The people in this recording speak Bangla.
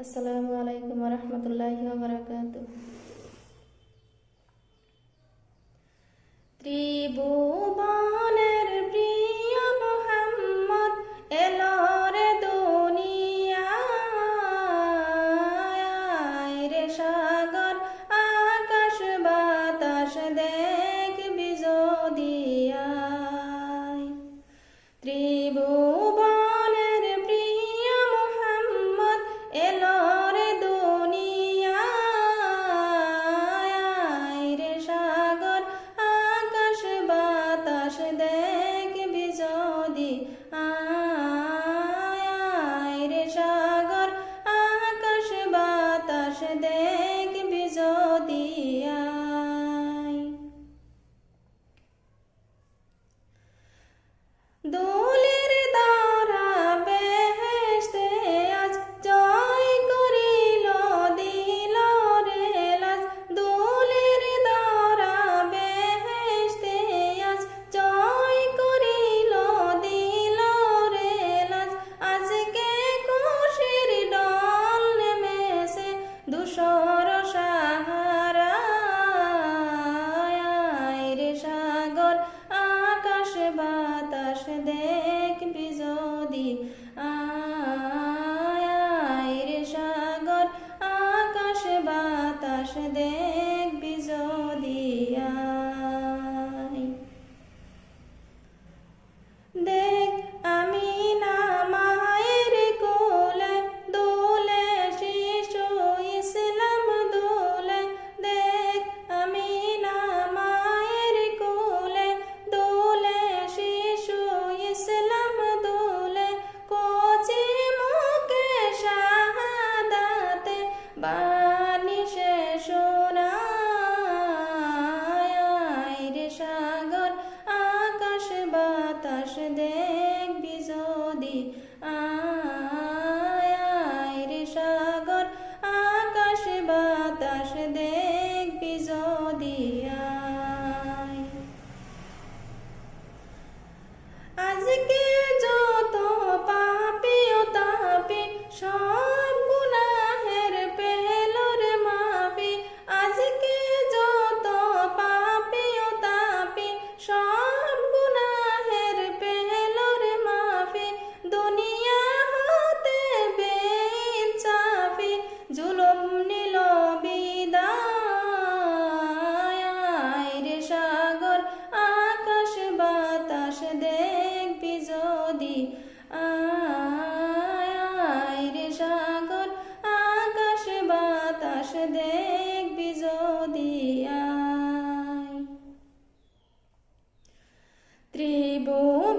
আসসালামু আলাইকুম ওয়া রাহমাতুল্লাহি ওয়া বারাকাতুহু। ত্রিভুবনের প্রিয় মুহাম্মদ এলো রে দুনিয়ায়, রে সাগর আকাশ বাতাস দেখবি যদি আয়। ত্রিভুবনের প্রিয় মুহাম্মদ এলো রে দুনিয়ায়, রে সাগর আকাশ বাতাস দেখবি যদি আয়, রে সাগর আকাশ বাতাস দেখবি যদি আয়। দুলির দ্বারা বেহেশতে আজ জয় করিল দিল রে লাজ। দুলির দ্বারা বেহেশতে আজ জয় করিল দিল রে লাজ। আজকে খুশির ডল নেমেছে ধূসর সাহারায়, রে সাগর আকাশ বাতাস দেখবি যদি আয়, রে সাগর আকাশ বাতাস দেখবি যদি আয়। দেখ আমিনা মায়ের কোলে দোলে শিশু ইসলাম দোলে। দেখ আমিনা মায়ের কোলে দোলে শিশু ইসলাম দোলে। কচি মুখে শাহাদাতে বাণী সে শোনায়, রে সাগর আকাশ বাতাস দেখবি যদি আয়, রে সাগর আকাশ বাতাস দেখবি যদি আয়। আজকে যত পাপী ও তাপী সব গুনাহের পেলোর মাফি। আজকে যত পাপী ও তাপী সব গুনাহের পেলোর মাফি। দুনিয়া হতে বেইনসাফি জুলুম নিল বিদায়, রে সাগর আকাশ বাতাস দেখবি যদি আয়, রে সাগর আকাশ বাতাস দেখবি যদি আয়। ত্রিভুবন